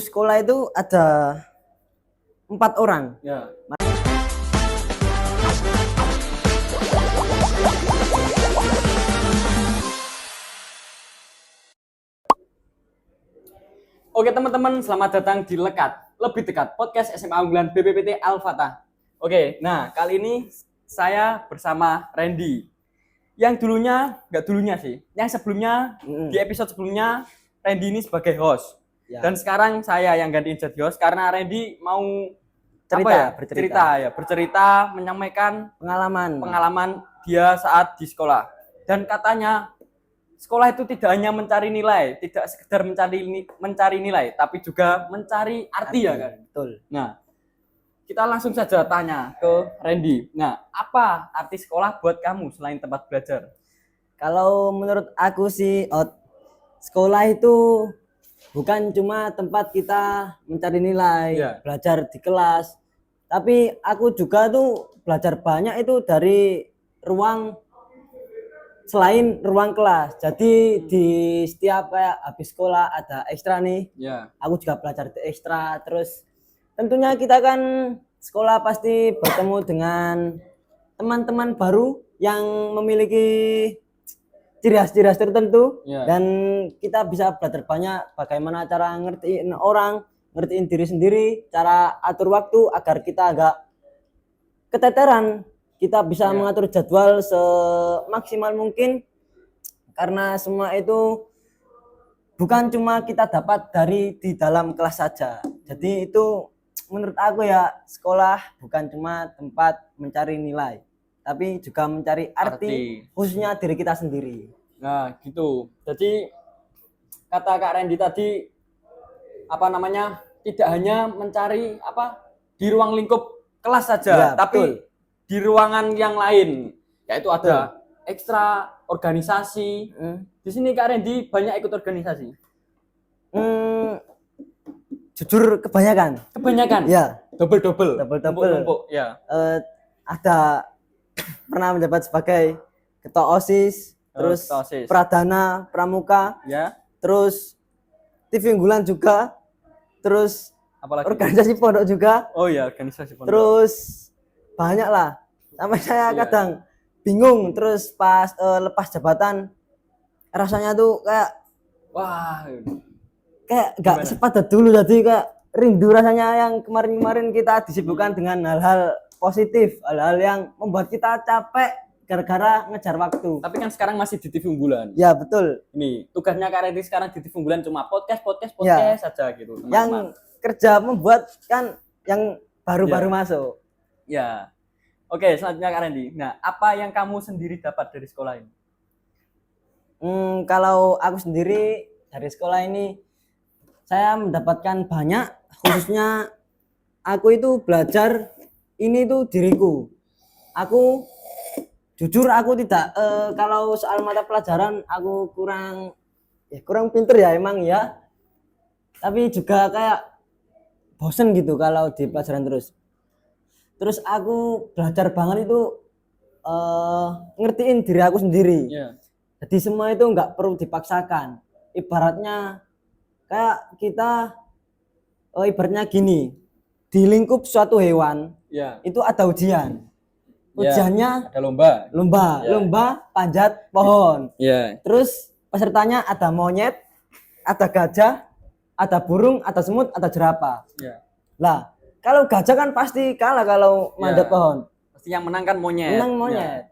Sekolah itu ada 4 orang. Ya. Oke teman-teman, selamat datang di Lekat, lebih dekat podcast SMA unggulan BPPT Al-Fatah. Oke, nah kali ini saya bersama Randy. Yang dulunya, nggak dulunya sih, yang sebelumnya, di episode sebelumnya, Randy ini sebagai host. Ya. Dan sekarang saya yang gantiin jadi host karena Randy mau bercerita, menyampaikan pengalaman dia saat di sekolah. Dan katanya sekolah itu tidak hanya mencari nilai, tidak sekedar mencari nilai, tapi juga mencari arti ya kan. Betul. Nah, kita langsung saja tanya ke Randy. Nah, apa arti sekolah buat kamu selain tempat belajar? Kalau menurut aku sih, sekolah itu bukan cuma tempat kita mencari nilai, belajar di kelas. Tapi aku juga tuh belajar banyak itu dari ruang selain ruang kelas. Jadi di setiap kayak habis sekolah ada ekstra nih. Aku juga belajar di ekstra. Terus tentunya kita kan sekolah pasti bertemu dengan teman-teman baru yang memiliki ciri khas tertentu, dan kita bisa belajar banyak bagaimana cara ngertiin orang, ngertiin diri sendiri, cara atur waktu agar kita agak keteteran. Kita bisa mengatur jadwal semaksimal mungkin, karena semua itu bukan cuma kita dapat dari di dalam kelas saja. Jadi itu menurut aku ya, sekolah bukan cuma tempat mencari nilai, tapi juga mencari arti. Khususnya diri kita sendiri. Nah gitu, jadi kata Kak Randy tadi tidak hanya mencari di ruang lingkup kelas saja, tapi betul, di ruangan yang lain, yaitu ada ekstra organisasi. Di sini Kak Randy banyak ikut organisasi? Jujur kebanyakan. Ya. Double. Ya. Ada pernah menjabat sebagai ketua OSIS, terus Pradana, Pramuka, terus TV unggulan juga, terus apalagi? Organisasi pondok juga. Oh iya, organisasi pondok. Terus banyak lah, sampai saya kadang bingung. Terus pas lepas jabatan rasanya tuh kayak gak sepadat dulu, jadi kayak rindu rasanya yang kemarin kita disibukkan dengan hal-hal positif, hal-hal yang membuat kita capek gara-gara ngejar waktu. Tapi kan sekarang masih di TV unggulan. Ya betul. Ini tugasnya Kak Randy sekarang di TV unggulan cuma podcast saja gitu. Teman-teman. Yang kerja membuat kan yang baru-baru masuk. Ya. Oke, selanjutnya Kak Randy. Nah, apa yang kamu sendiri dapat dari sekolah ini? Kalau aku sendiri dari sekolah ini, saya mendapatkan banyak. Khususnya aku itu belajar ini tuh diriku. Aku jujur aku tidak kalau soal mata pelajaran aku kurang pinter ya emang ya. Tapi juga kayak bosen gitu kalau di pelajaran terus. Terus aku belajar banget itu ngertiin diri aku sendiri. Jadi semua itu nggak perlu dipaksakan. Ibaratnya kayak kita ibaratnya gini, di lingkup suatu hewan itu ada ujian. Ujiannya ada lomba panjat pohon. Terus pesertanya ada monyet, ada gajah, ada burung, ada semut, ada jerapah. Lah, kalau gajah kan pasti kalah kalau manjat pohon. Pasti yang menang kan monyet.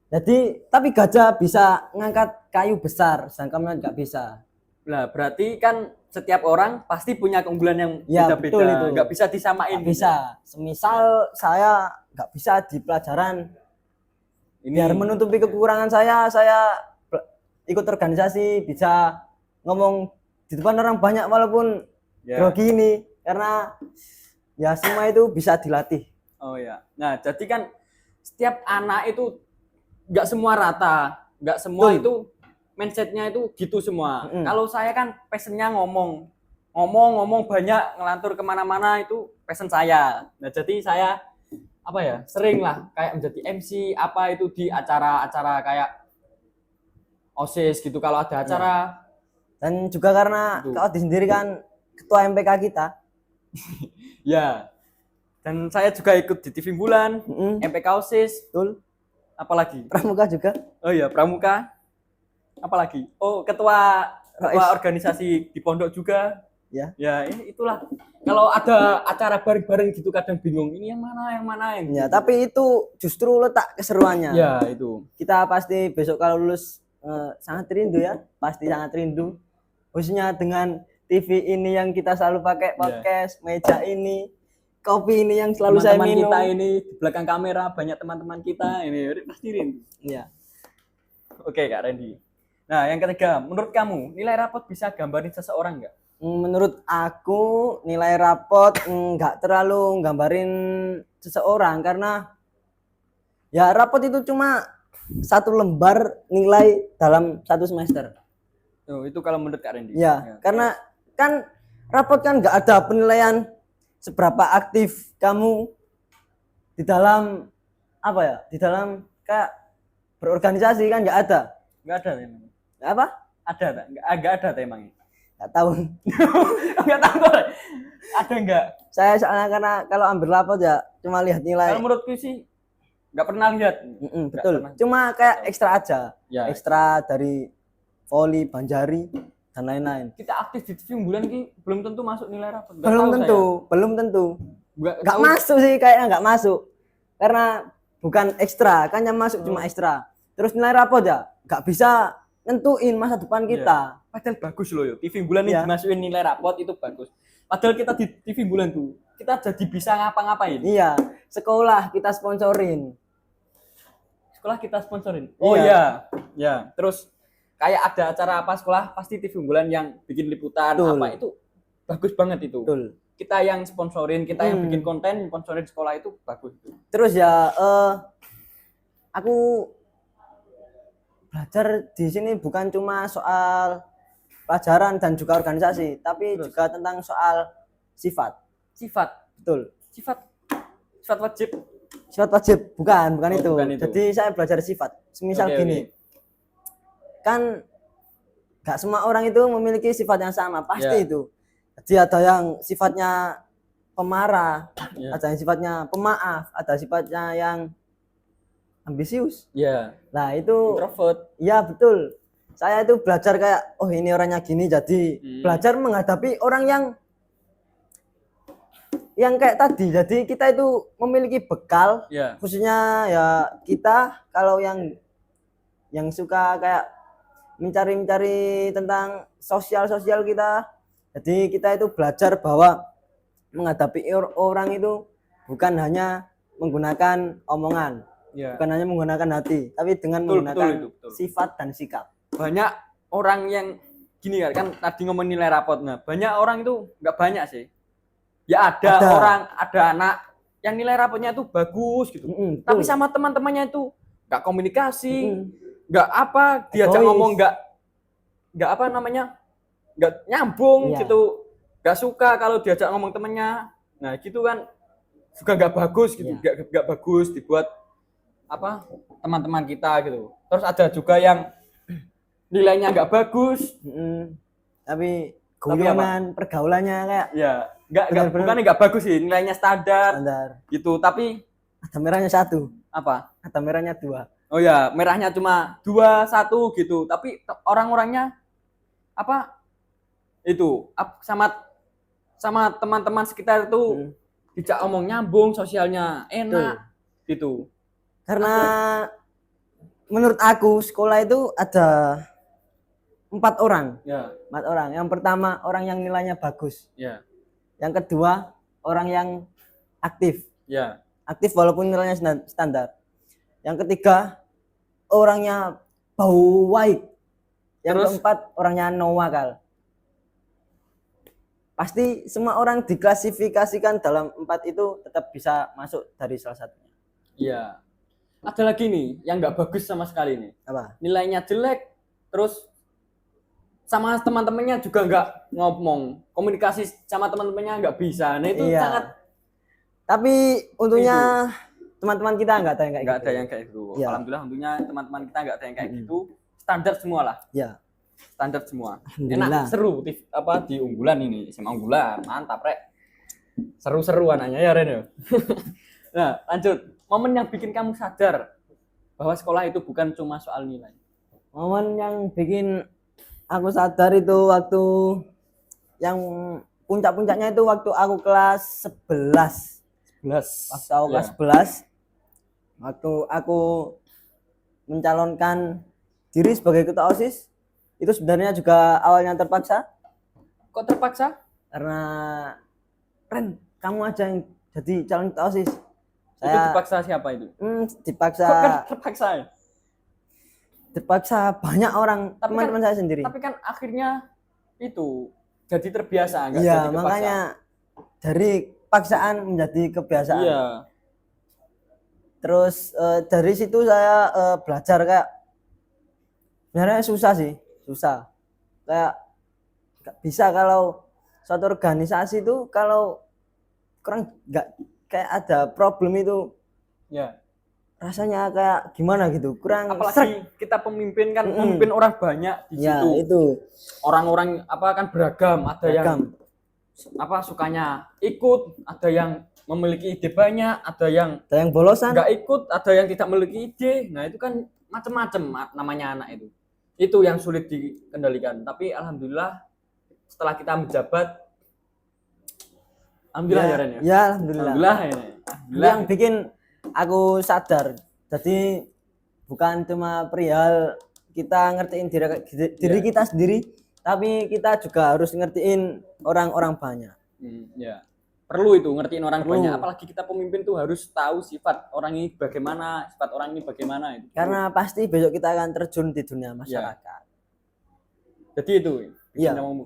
Jadi, tapi gajah bisa ngangkat kayu besar, sedangkan monyet nggak bisa. Lah, berarti kan setiap orang pasti punya keunggulan yang beda-beda. Nggak bisa disamain. Nggak bisa. Semisal saya nggak bisa di pelajaran ini, biar menutupi kekurangan saya ikut organisasi, bisa ngomong di depan orang banyak walaupun grogi ini, karena ya semua itu bisa dilatih. Oh ya. Nah, jadi kan setiap anak itu nggak semua rata, nggak semua itu mindsetnya itu gitu semua. Kalau saya kan passionnya ngomong banyak, ngelantur kemana-mana, itu passion saya. Nah, jadi saya sering lah kayak menjadi MC itu di acara-acara kayak OSIS gitu, kalau ada acara. Dan juga karena kau sendiri kan ketua MPK kita. Ya. Dan saya juga ikut di TV Bulan, MPK OSIS, Betul. apalagi? Pramuka juga. Oh iya, Pramuka. Apalagi? Oh, ketua organisasi di pondok juga. Ya. Ya, itulah. Kalau ada acara bareng-bareng gitu kadang bingung, ini yang mana yang. Ya, tapi itu justru letak keseruannya. Ya, itu. Kita pasti besok kalau lulus sangat rindu ya, pasti sangat rindu. Khususnya dengan TV ini yang kita selalu pakai podcast, meja ini, kopi ini yang selalu saya minum. Kita ini di belakang kamera banyak teman-teman kita ini pasti rindu. Iya. Oke, Kak Randy. Nah, yang ketiga, menurut kamu nilai rapot bisa gambarin seseorang nggak? Menurut aku nilai rapot nggak terlalu gambarin seseorang karena ya rapot itu cuma satu lembar nilai dalam satu semester. Oh, itu kalau menurut Kak Randy. Ya, karena kan rapot kan nggak ada penilaian seberapa aktif kamu di dalam apa ya, di dalam kayak berorganisasi kan nggak ada. Nggak ada emang. Apa? Ada tak? Nggak ada emangnya. Nggak tahu. Nggak tahu. Ada nggak? Saya soalnya karena kalau ambil rapot ya cuma lihat nilai. Kalau menurutku sih nggak pernah lihat. Betul. Pernah. Cuma kayak ekstra aja. Ya. Ekstra dari voli, banjari dan lain-lain. Kita aktif di TV Unggulan ki belum tentu masuk nilai rapot. Belum tentu. Nggak masuk sih, kayaknya nggak masuk. Karena bukan ekstra, kan yang masuk cuma ekstra. Terus nilai rapot ya nggak bisa nentuin masa depan kita. Padahal bagus loh yo. TV Bulan ini dimasukin nilai rapot itu bagus. Padahal kita di TV Bulan tuh kita jadi bisa ngapa-ngapain. Iya, sekolah kita sponsorin. Oh iya. Ya, terus kayak ada acara apa sekolah pasti TV Bulan yang bikin liputan. Betul. Apa itu bagus banget itu. Betul. Kita yang sponsorin, kita yang bikin konten, sponsorin sekolah itu bagus. Terus ya aku belajar di sini bukan cuma soal pelajaran dan juga organisasi, tapi juga tentang soal sifat. Betul. Sifat wajib. Sifat wajib, bukan itu. Bukan itu. Jadi saya belajar sifat. Semisal gini. Kan gak semua orang itu memiliki sifat yang sama, pasti itu. Jadi ada yang sifatnya pemarah, ada yang sifatnya pemaaf, ada sifatnya yang ambisius. Nah, itu introvert. Iya, betul. Saya itu belajar kayak ini orangnya gini, jadi belajar menghadapi orang yang kayak tadi. Jadi kita itu memiliki bekal, khususnya ya kita kalau yang suka kayak mencari tentang sosial kita. Jadi kita itu belajar bahwa menghadapi orang itu bukan hanya menggunakan omongan, bukan hanya menggunakan hati, tapi dengan menggunakan sifat dan sikap. Banyak orang yang gini kan tadi ngomong nilai rapotnya, banyak orang itu nggak banyak sih. Ya ada anak yang nilai rapotnya itu bagus gitu, tapi sama teman-temannya itu nggak komunikasi, nggak diajak ngomong nggak nggak nyambung gitu, nggak suka kalau diajak ngomong temennya. Nah gitu kan juga nggak bagus gitu, nggak bagus dibuat teman-teman kita gitu. Terus ada juga yang nilainya nggak bagus, tapi guyonan pergaulannya kayak bukan nggak bagus sih, nilainya standar gitu, tapi ada merahnya 1. Ada merahnya 2. Oh ya, merahnya cuma 2, 1 gitu, tapi orang-orangnya itu sama teman-teman sekitar itu dijak omong nyambung, sosialnya enak gitu. Karena menurut aku sekolah itu ada 4 orang. 4 orang. Yang pertama orang yang nilainya bagus. Yang kedua orang yang aktif. Aktif walaupun nilainya standar. Yang ketiga orangnya bau baik. Yang keempat orangnya no wakal. Pasti semua orang diklasifikasikan dalam 4 itu tetap bisa masuk dari salah satunya. Iya. Ada lagi nih yang nggak bagus sama sekali nih. Apa? Nilainya jelek, terus sama teman-temannya juga nggak ngomong, komunikasi sama teman-temannya nggak bisa. Nah itu sangat. Tapi untungnya teman-teman kita nggak ada yang kayak gitu. Nggak ada yang kayak gitu. Alhamdulillah untungnya teman-teman kita nggak ada yang kayak gitu. Standar semua lah. Standar semua. Alhamdulillah. Enak, seru di unggulan ini, SMA unggulan. Mantap, Rek. Seru-seru anaknya ya, Ren ya. Nah, lanjut. Momen yang bikin kamu sadar bahwa sekolah itu bukan cuma soal nilai. Momen yang bikin aku sadar itu waktu yang puncak-puncaknya itu waktu aku kelas 11. 11. Waktu aku kelas 11, waktu aku mencalonkan diri sebagai ketua OSIS, itu sebenarnya juga awalnya terpaksa. Kok terpaksa? Karena Ren, kamu aja yang jadi calon ketua OSIS. Itu dipaksa siapa itu? Dipaksa. Kok kan terpaksa ya? Terpaksa banyak orang, teman-teman saya sendiri. Tapi kan akhirnya itu jadi terbiasa, enggak iya, jadi kepaksa. makanya dari paksaan menjadi kebiasaan. Iya. Terus dari situ saya belajar kayak sebenarnya susah sih, susah. Kayak gak bisa kalau suatu organisasi itu kalau kurang nggak kayak ada problem itu. Ya. Rasanya kayak gimana gitu, kurang. Apalagi kita pemimpin kan memimpin orang banyak di ya, situ. Itu. Orang-orang kan beragam, ada yang sukanya ikut, ada yang memiliki ide banyak, ada yang bolosan, nggak ikut, ada yang tidak memiliki ide. Nah, itu kan macam-macam namanya anak itu. Itu yang sulit dikendalikan. Tapi alhamdulillah setelah kita menjabat, alhamdulillah ya Ren ya. Ya, alhamdulillah. Yang bikin aku sadar, jadi bukan cuma perihal kita ngertiin diri kita sendiri, tapi kita juga harus ngertiin orang-orang banyak. Ya. Perlu itu ngertiin orang banyak, apalagi kita pemimpin tuh harus tahu sifat orang ini bagaimana, sifat orang ini bagaimana itu. Karena pasti besok kita akan terjun di dunia masyarakat. Jadi itu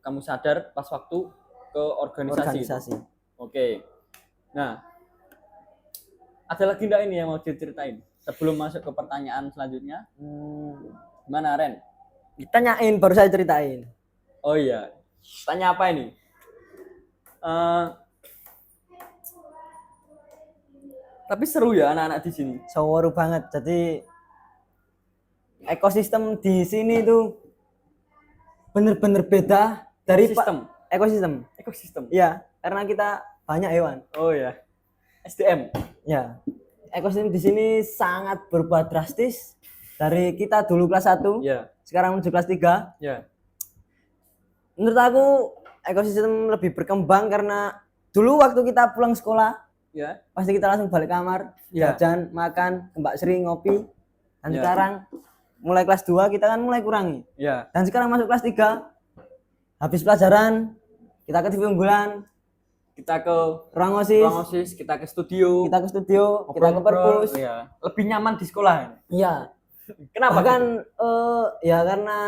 kamu sadar pas waktu ke organisasi. Oke. Nah, ada lagi enggak ini yang mau diceritain sebelum masuk ke pertanyaan selanjutnya? Gimana Ren? Ditanyain baru saya ceritain. Oh iya. Tanya apa ini? Tapi seru ya anak-anak di sini. Seru banget. Jadi ekosistem di sini tuh bener-bener beda dari ekosistem. Iya, karena kita banyak hewan. Oh ya. SDM. Ya. Ekosistem di sini sangat berubah drastis dari kita dulu kelas 1. Sekarang menuju kelas 3. Menurut aku ekosistem lebih berkembang karena dulu waktu kita pulang sekolah, pasti kita langsung balik kamar, jajan, makan, ke Mbak Sri, ngopi. Dan sekarang mulai kelas 2 kita kan mulai kurangi. Dan sekarang masuk kelas 3, habis pelajaran kita ke TV unggulan, kita ke ruang OSIS, kita ke studio, kita ke perpus. Lebih nyaman di sekolah. Iya. Kenapa? Bahkan ya karena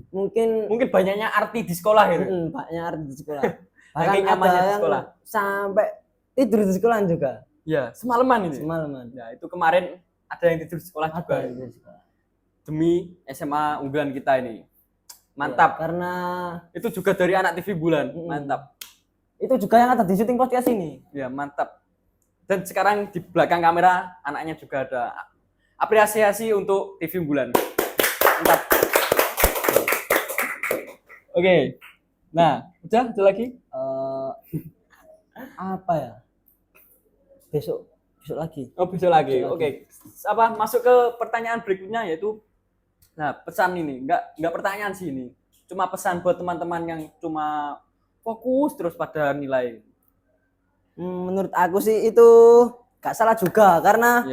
mungkin banyaknya arti di sekolah itu. Banyaknya arti di sekolah. Bahkan nyamannya di sekolah. Sampai tidur di sekolah juga. Iya, semalaman ini. Ya, itu kemarin ada yang tidur di sekolah juga. Demi SMA unggulan kita ini. Mantap. Karena itu juga dari anak TV bulan. Mantap. Itu juga yang ada di syuting podcast ini. Ya, mantap. Dan sekarang di belakang kamera anaknya juga ada. Apresiasi untuk TV unggulan. Mantap. Oke. Nah, udah ada lagi? Apa ya? Besok lagi. Oh, besok lagi. Oke. Apa masuk ke pertanyaan berikutnya yaitu pesan ini. Enggak pertanyaan sih ini. Cuma pesan buat teman-teman yang cuma fokus terus pada nilai. Menurut aku sih itu gak salah juga karena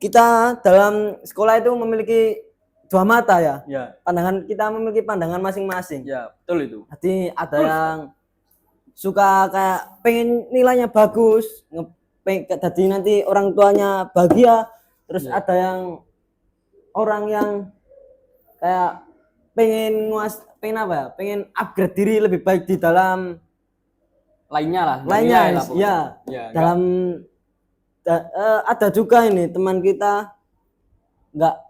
kita dalam sekolah itu memiliki dua mata ya. Pandangan kita memiliki pandangan masing-masing. Ya, betul itu. Jadi ada yang suka kayak pengen nilainya bagus, jadi nanti orang tuanya bahagia. Terus ada yang orang yang kayak pengen upgrade diri lebih baik di dalam lainnya. Dalam ada juga ini teman kita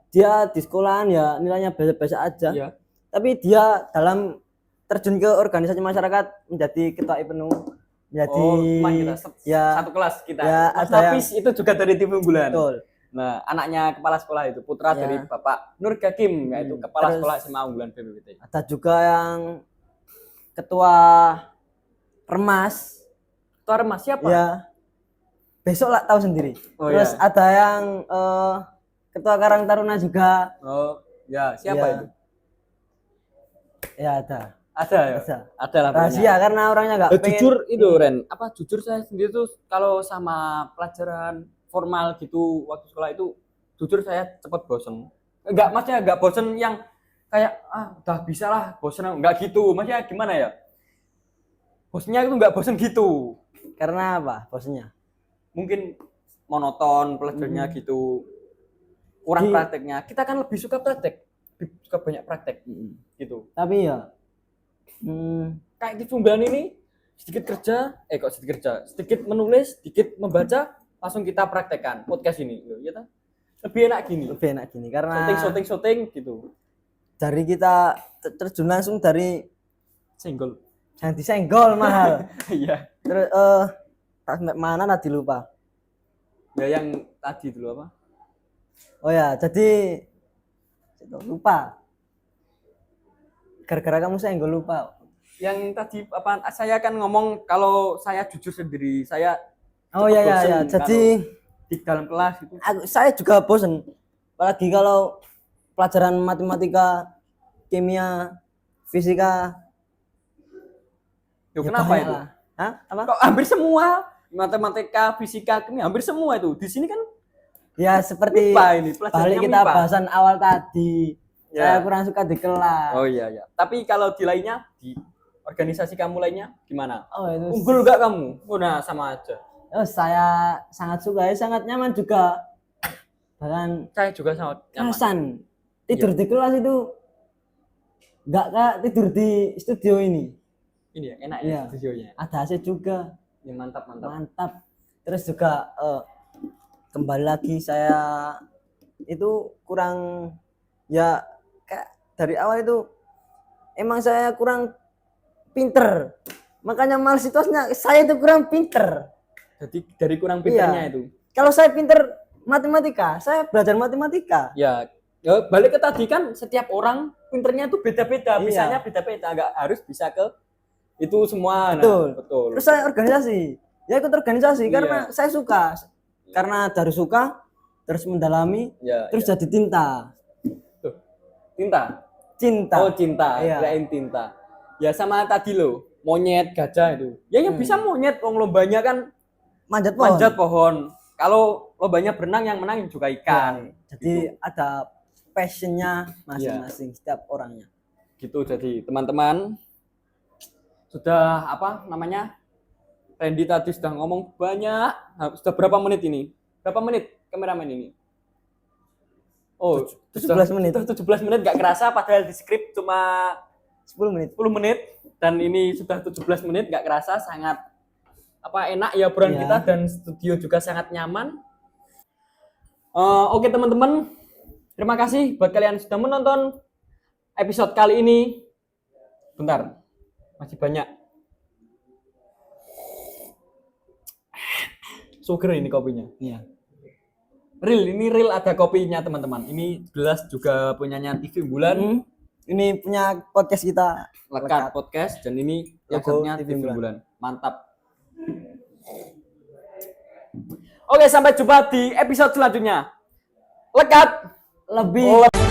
dia di sekolahan ya nilainya biasa-biasa aja. Tapi dia dalam terjun ke organisasi masyarakat menjadi ketua IPNU, menjadi satu kelas kita. Mas Nafis itu juga dari tim unggulan. Betul. Nah, anaknya kepala sekolah itu, putra Ya. dari Bapak Nur Gakim, yaitu kepala Terus sekolah SMA unggulan BPPT. ada juga yang ketua Remas. Ketua Remas siapa? Ya. Besok lah tahu sendiri. Oh, Terus iya. ada yang ketua Karang Taruna juga. Oh, ya, siapa Ya. itu? Ya ada. Ada ya? Ada. Ada lah Rahasia pokoknya. karena orangnya nggak pengen. Jujur itu Ren, jujur saya sendiri tuh kalau sama pelajaran formal gitu waktu sekolah itu jujur saya cepet bosen. Maksudnya enggak bosen yang kayak udah bisa lah, bosen enggak gitu. Maksudnya gimana ya? Bosnya itu enggak bosen gitu. Karena apa? Bosnya. Mungkin monoton pelajarannya gitu. Kurang prakteknya. Kita kan lebih suka praktek. Lebih suka banyak praktek gitu. Tapi ya kayak di Sumbahan ini sedikit menulis, sedikit membaca, langsung kita praktekkan podcast ini, ya lebih enak gini karena shooting gitu. Dari kita terjun langsung dari Senggol. yang disenggol mahal. Iya. Terus mana tadi lupa. Ya yang tadi dulu apa? Oh ya, jadi lupa. Gara-gara kamu senggol lupa. Yang tadi apa? Saya kan ngomong kalau saya jujur sendiri, saya Oh ya. Jadi di dalam kelas itu saya juga bosen. Apalagi kalau pelajaran matematika, kimia, fisika. Yo, Ya kenapa itu? lah. Hah? Apa? Kok hampir semua matematika, fisika, kimia hampir semua itu. Di sini kan ya seperti MIPA ini, pelajarannya balik kita MIPA. bahasan awal tadi. Ya. Saya kurang suka di kelas. Oh iya. Tapi kalau di lainnya, di organisasi kamu lainnya gimana? Oh itu. Unggul gak kamu? Oh, nah sama aja. Oh, saya sangat suka, sangat nyaman juga. Bahkan Saya juga sangat nyaman. Hasan tidur di kelas itu enggak kayak tidur di studio ini. Ini ya, enak ya Iya. studionya. Ada AC juga. Ini mantap. Mantap. Terus juga kembali lagi saya itu kurang ya kayak dari awal itu emang saya kurang pinter. Makanya males situasinya saya itu kurang pinter. Jadi dari kurang pinternya itu. Kalau saya pinter matematika, saya belajar matematika. Ya, balik ke tadi kan setiap orang pinternya itu beda-beda, Iya. bisanya beda-beda, enggak harus bisa ke itu semua. Betul. Nah, betul. Terus saya organisasi. Ya ikut organisasi Iya. karena saya suka. Karena dari suka terus mendalami, Ya, terus jadi tinta. Tuh. Cinta. Oh, cinta. Iya. Kirain tinta. Ya sama tadi loh, monyet, gajah itu. Ya yang bisa monyet, wong lombanya kan Manjat pohon. manjat pohon. Kalau lombanya berenang yang menang juga ikan. Jadi ada passionnya masing-masing setiap orangnya. Gitu. Jadi teman-teman sudah Randy tadi sudah ngomong banyak. Sudah berapa menit ini? Berapa menit kameramen ini? Oh, 17 menit. Sudah 17 menit gak kerasa padahal di skrip cuma 10 menit. 10 menit dan ini sudah 17 menit gak kerasa, sangat enak ya obrolan Iya. kita dan studio juga sangat nyaman. Oke teman-teman, terima kasih buat kalian yang sudah menonton episode kali ini. Bentar, masih banyak. Sugar ini kopinya. Iya. Real ada kopinya teman-teman. Ini gelas juga punyanya TV Unggulan. Ini punya podcast kita. Lekat Podcast dan ini Logo logonya TV TV Unggulan. Unggulan. Mantap. Oke, sampai jumpa di episode selanjutnya. Lekat Lebih